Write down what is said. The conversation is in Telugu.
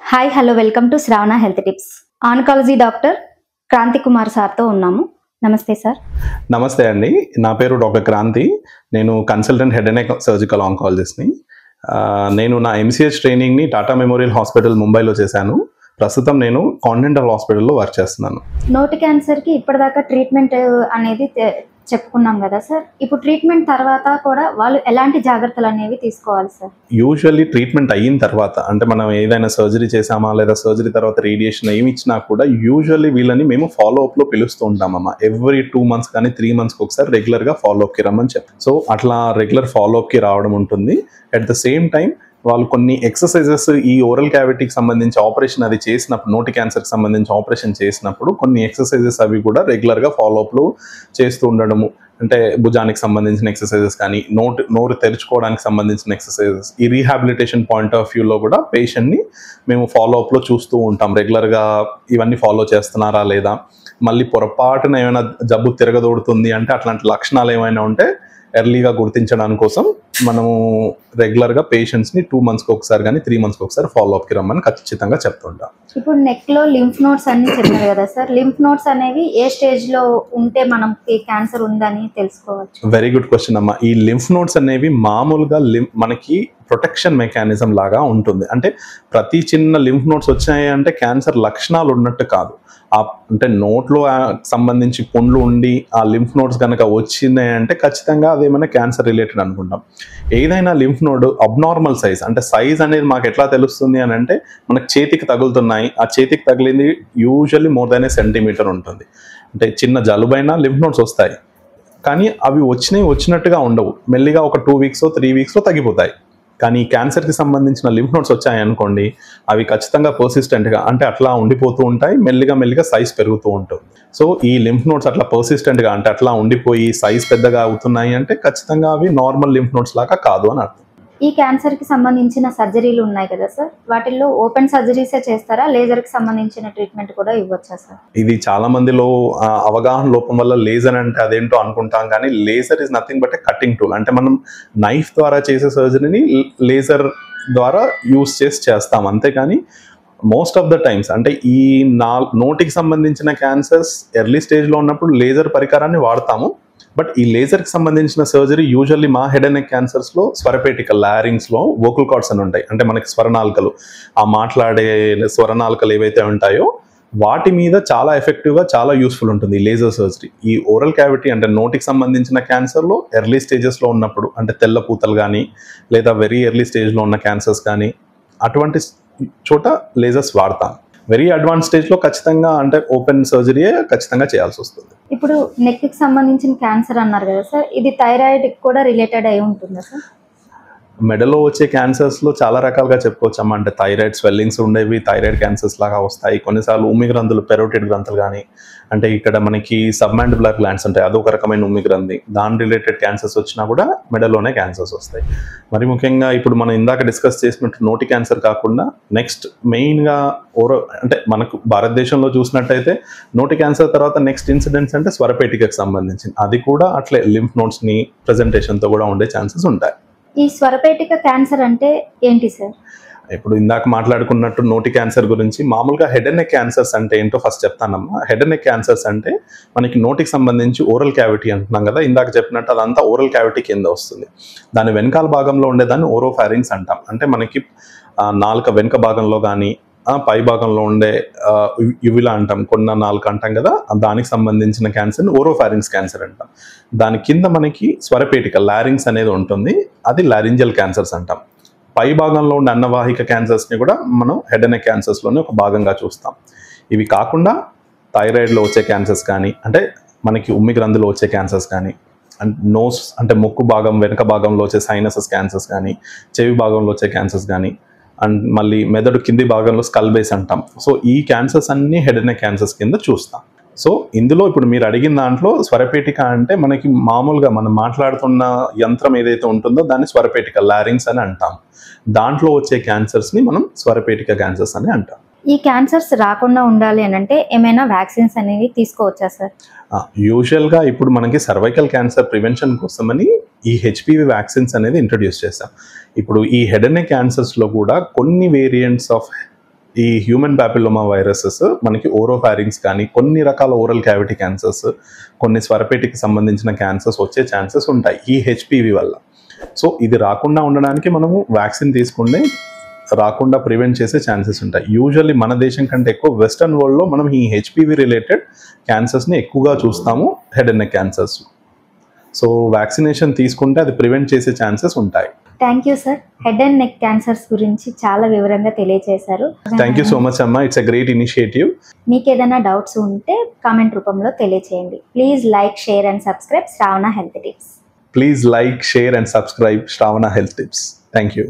Hi hello welcome to Shravana health tips. Oncology doctor Kranthi Kumar సార్తో ఉన్నాము. నమస్తే సార్. నమస్తే అండి. నా పేరు డాక్టర్ క్రాంతి. నేను consultant head and neck surgical ఆంకాలజిస్ట్ని. నేను నా ఎంసీహెచ్ ట్రైనింగ్ని టాటా మెమోరియల్ హాస్పిటల్ ముంబైలో చేశాను. ప్రస్తుతం నేను కాంటినెంటల్ హాస్పిటల్లో వర్క్ చేస్తున్నాను. నోటి క్యాన్సర్కి ఇప్పటిదాకా ట్రీట్మెంట్ అనేది చెప్పుకున్నాం కదా సార్. ఇప్పుడు ట్రీట్మెంట్ తర్వాత కూడా వాళ్ళు ఎలాంటి జాగ్రత్తలు అనేవి తీసుకోవాలి సార్? యూజువల్లీ ట్రీట్మెంట్ అయిన తర్వాత అంటే మనం ఏదైనా సర్జరీ చేసామా లేదా సర్జరీ తర్వాత రేడియేషన్ ఏమి ఇచ్చినా కూడా యూజువల్లీ వీళ్ళని మేము ఫాలోఅప్లో పిలుస్తూ ఉంటామమ్మా. ఎవ్రీ 2 months కానీ 3 monthsకి ఒకసారి రెగ్యులర్గా ఫాలోఅప్కి రమ్మని చెప్తాం. సో అట్లా రెగ్యులర్ ఫాలోఅప్కి రావడం ఉంటుంది. అట్ ద సేమ్ టైం వాళ్ళు కొన్ని ఎక్సర్సైజెస్ ఈ ఓరల్ క్యావిటీకి సంబంధించి ఆపరేషన్ అది చేసినప్పుడు, నోటి క్యాన్సర్కి సంబంధించి ఆపరేషన్ చేసినప్పుడు కొన్ని ఎక్సర్సైజెస్ అవి కూడా రెగ్యులర్గా ఫాలోఅప్లో చేస్తూ ఉండడము. అంటే భుజానికి సంబంధించిన ఎక్సర్సైజెస్ కానీ నోరు తెరుచుకోవడానికి సంబంధించిన ఎక్సర్సైజెస్, ఈ రీహాబిలిటేషన్ పాయింట్ ఆఫ్ వ్యూలో కూడా పేషెంట్ని మేము ఫాలోఅప్లో చూస్తూ ఉంటాం. రెగ్యులర్గా ఇవన్నీ ఫాలో చేస్తున్నారా లేదా, మళ్ళీ పొరపాటున ఏమైనా జబ్బు తిరగదోడుతుంది అంటే అట్లాంటి లక్షణాలు ఏమైనా ఉంటే ఎర్లీగా గుర్తించడానికి కోసం మనము రెగ్యులర్గా పేషెంట్స్ని 2 monthsకి ఒకసారి కానీ 3 monthsకి ఒకసారి ఫాలోఅప్కి రమ్మని ఖచ్చితంగా చెప్తుంటాం. ఇప్పుడు నెక్లో లింఫ్ నోడ్స్ అన్ని చెప్పారు కదా సార్. లింఫ్ నోడ్స్ అనేవి ఏ స్టేజ్లో ఉంటే మనకి క్యాన్సర్ ఉందని తెలుసుకోవచ్చు? వెరీ గుడ్ క్వశ్చన్ అమ్మా. ఈ లింఫ్ నోడ్స్ అనేవి మామూలుగా మనకి ప్రొటెక్షన్ మెకానిజం లాగా ఉంటుంది. అంటే ప్రతి చిన్న లింఫ్ నోడ్స్ వచ్చాయి అంటే క్యాన్సర్ లక్షణాలు ఉన్నట్టు కాదు. అంటే నోట్లో సంబంధించి పుండ్లు ఉండి ఆ లింఫ్ నోడ్స్ కనుక వచ్చినాయి అంటే ఖచ్చితంగా అదేమైనా క్యాన్సర్ రిలేటెడ్ అనుకుంటాం. ఏదైనా లింఫ్ నోడ్ అబ్నార్మల్ సైజ్, అంటే సైజ్ అనేది మాకు ఎట్లా తెలుస్తుంది అని అంటే మనకు చేతికి తగులుతున్నాయి, ఆ చేతికి తగిలింది యూజువల్లీ మోర్ దాన్ 1 centimeter ఉంటుంది. అంటే చిన్న జలుబైనా లింఫ్ నోడ్స్ వస్తాయి, కానీ అవి వచ్చినట్టుగా ఉండవు. మెల్లిగా ఒక 2 weeks 3 weeks తగ్గిపోతాయి. కానీ క్యాన్సర్కి సంబంధించిన లింఫ్ నోడ్స్ వచ్చాయనుకోండి, అవి ఖచ్చితంగా పర్సిస్టెంట్గా అంటే అట్లా ఉండిపోతూ ఉంటాయి. మెల్లిగా సైజ్ పెరుగుతూ ఉంటుంది. సో ఈ లింఫ్ నోడ్స్ అట్లా పర్సిస్టెంట్గా అంటే అట్లా ఉండిపోయి సైజ్ పెద్దగా అవుతున్నాయి అంటే ఖచ్చితంగా అవి నార్మల్ లింఫ్ నోడ్స్ లాగా కాదు అని అర్థం. ఈ క్యాన్సర్కి సంబంధించిన సర్జరీలు ఉన్నాయి కదా సార్, వాటిల్లో ఓపెన్ సర్జరీసే చేస్తారా, లేజర్కి సంబంధించిన ట్రీట్మెంట్ కూడా ఇవ్వచ్చా సార్? ఇది చాలా మందిలో అవగాహన లోపం వల్ల లేజర్ అంటే అదేంటో అనుకుంటాం, కానీ laser is nothing but A cutting tool. అంటే మనం నైఫ్ ద్వారా చేసే సర్జరీని లేజర్ ద్వారా యూస్ చేస్తాం, అంతేకాని మోస్ట్ ఆఫ్ ద టైమ్స్ అంటే ఈ నోటికి సంబంధించిన క్యాన్సర్స్ ఎర్లీ స్టేజ్లో ఉన్నప్పుడు లేజర్ పరికరాన్ని వాడతాము. బట్ ఈ లేజర్కి సంబంధించిన సర్జరీ యూజువల్లీ మా హెడ్ అండ్ నెక్ క్యాన్సర్స్లో స్వరపేటికల్ లారింగ్స్లో వోకల్ కార్డ్స్ అని ఉంటాయి. అంటే మనకి స్వరనాళికలు, ఆ మాట్లాడే స్వరనాళికలు ఏవైతే ఉంటాయో వాటి మీద చాలా ఎఫెక్టివ్గా చాలా యూస్ఫుల్ ఉంటుంది ఈ లేజర్ సర్జరీ. ఈ ఓరల్ క్యావిటీ అంటే నోటికి సంబంధించిన క్యాన్సర్లో ఎర్లీ స్టేజెస్లో ఉన్నప్పుడు, అంటే తెల్ల పూతలు కానీ లేదా వెరీ ఎర్లీ స్టేజ్లో ఉన్న క్యాన్సర్స్ కానీ అటువంటి చోట లేజర్స్ వాడతాం. వెరీ అడ్వాన్స్ స్టేజ్లో ఖచ్చితంగా అంటే ఓపెన్ సర్జరీయే ఖచ్చితంగా చేయాల్సి వస్తుంది. ఇప్పుడు నెక్కి సంబంధించిన క్యాన్సర్ అన్నారు కదా సార్, ఇది థైరాయిడ్ కూడా రిలేటెడ్ అయి ఉంటుందా సార్? మెడలో వచ్చే క్యాన్సర్స్లో చాలా రకాలుగా చెప్పుకోవచ్చమ్మా. అంటే థైరాయిడ్ స్వెల్లింగ్స్ ఉండేవి థైరాయిడ్ క్యాన్సర్స్ లాగా వస్తాయి. కొన్నిసార్లు ఉమ్మి గ్రంథులు, పెరోటిడ్ గ్రంథులు కానీ, అంటే ఇక్కడ మనకి సబ్మాండిబులర్ గ్లాండ్స్ ఉంటాయి, అదొక రకమైన ఉమ్మి గ్రంథి, దాని రిలేటెడ్ క్యాన్సర్స్ వచ్చినా కూడా మెడలోనే క్యాన్సర్స్ వస్తాయి. మరి ముఖ్యంగా ఇప్పుడు మనం ఇందాక డిస్కస్ చేసినట్టు నోటి క్యాన్సర్ కాకుండా నెక్స్ట్ మెయిన్గా అంటే మనకు భారతదేశంలో చూసినట్టయితే నోటి క్యాన్సర్ తర్వాత నెక్స్ట్ ఇన్సిడెంట్స్ అంటే స్వరపేటికకు సంబంధించింది, అది కూడా అట్లే లింఫ్ నోడ్స్ని ప్రెజెంటేషన్తో కూడా ఉండే ఛాన్సెస్ ఉంటాయి. ఈ స్వరపేటిక క్యాన్సర్ అంటే ఏంటి సార్? ఇప్పుడు ఇందాక మాట్లాడుకున్నట్టు నోటి క్యాన్సర్ గురించి, మామూలుగా హెడ్ అండ్ నెక్ క్యాన్సర్స్ అంటే ఏంటో ఫస్ట్ చెప్తానమ్మా. హెడ్ అండ్ నెక్ క్యాన్సర్స్ అంటే మనకి నోటికి సంబంధించి ఓరల్ క్యావిటీ అంటున్నాం కదా, ఇందాక చెప్పినట్టు అదంతా ఓరల్ క్యావిటీ కింద వస్తుంది. దాని వెనకాల భాగంలో ఉండేదాన్ని ఓరోఫారింగ్స్ అంటాం. అంటే మనకి నాలుక వెనుక భాగంలో కానీ పై భాగంలో ఉండే యువిలా అంటాం, కొన్న నాలుక అంటాం కదా, దానికి సంబంధించిన క్యాన్సర్ని ఓరోఫారింగ్స్ క్యాన్సర్ అంటాం. దాని కింద మనకి స్వరపేటిక లారింగ్స్ అనేది ఉంటుంది, అది లారింజల్ క్యాన్సర్స్ అంటాం. పై భాగంలో ఉండే అన్నవాహిక క్యాన్సర్స్ని కూడా మనం హెడ్ అండ్ నెక్ క్యాన్సర్స్లోనే ఒక భాగంగా చూస్తాం. ఇవి కాకుండా థైరాయిడ్లో వచ్చే క్యాన్సర్స్ కానీ, అంటే మనకి ఉమ్మి గ్రంథులో వచ్చే క్యాన్సర్స్ కానీ, అండ్ నోస్ అంటే ముక్కు భాగం వెనుక భాగంలో వచ్చే సైనసస్ క్యాన్సర్స్ కానీ, చెవి భాగంలో వచ్చే క్యాన్సర్స్ కానీ, అండ్ మళ్ళీ మెదడు కింది భాగంలో స్కల్ బేస్ అంటాం. సో ఈ క్యాన్సర్స్ అన్నీ హెడ్ అండ్ నెక్ క్యాన్సర్స్ కింద చూస్తాం. సో ఇందులో ఇప్పుడు మీరు అడిగిన దాంట్లో స్వరపేటిక అంటే మనకి మామూలుగా మనం మాట్లాడుతున్న యంత్రం ఏదైతే ఉంటుందో దాన్ని స్వరపేటిక లారింగ్స్ అని అంటాం. దాంట్లో వచ్చే క్యాన్సర్స్ని మనం స్వరపేటిక క్యాన్సర్స్ అని అంటాం. ఈ క్యాన్సర్స్ రాకుండా ఉండాలి అని అంటే ఏమైనా వ్యాక్సిన్స్ అనేవి తీసుకోవచ్చా సార్? యూజువల్గా ఇప్పుడు మనకి సర్వైకల్ క్యాన్సర్ ప్రివెన్షన్ కోసమని ఈ హెచ్పివి వ్యాక్సిన్స్ అనేది ఇంట్రడ్యూస్ చేస్తాం. ఇప్పుడు ఈ హెడ్ అండ్ నెక్ క్యాన్సర్స్లో కూడా కొన్ని వేరియంట్స్ ఆఫ్ ఈ హ్యూమన్ ప్యాపిలోమా వైరసెస్ మనకి ఓరోఫారింగ్స్ కానీ కొన్ని రకాల ఓరల్ క్యావిటీ క్యాన్సర్స్, కొన్ని స్వరపేటికి సంబంధించిన క్యాన్సర్స్ వచ్చే ఛాన్సెస్ ఉంటాయి ఈ హెచ్పివి వల్ల. సో ఇది రాకుండా ఉండడానికి మనము వ్యాక్సిన్ తీసుకుంటే రాకుండా ప్రివెంట్ చేసే ఛాన్సెస్ ఉంటాయి. యూజువల్లీ మన దేశం కంటే ఎక్కువ వెస్టర్న్ వరల్డ్లో మనం ఈ హెచ్పివి రిలేటెడ్ క్యాన్సర్స్ని ఎక్కువగా చూస్తాము, head and neck cancers. So vaccination తీసుకుంటే అది ప్రివెంట్ చేసే ఛాన్సెస్ ఉంటాయి. Thank you sir. Head and neck cancers గురించి చాలా వివరంగా తెలియజేశారు. థ్యాంక్ యూ సో మచ్ అమ్మా, ఇట్స్ అ గ్రేట్ ఇనిషియేటివ్. మీకు ఏదైనా డౌట్స్ ఉంటే కామెంట్ రూపంలో తెలియజేయండి. Please like, share and subscribe Shravana health tips. Please like, share and subscribe Shravana Health Tips. Thank you.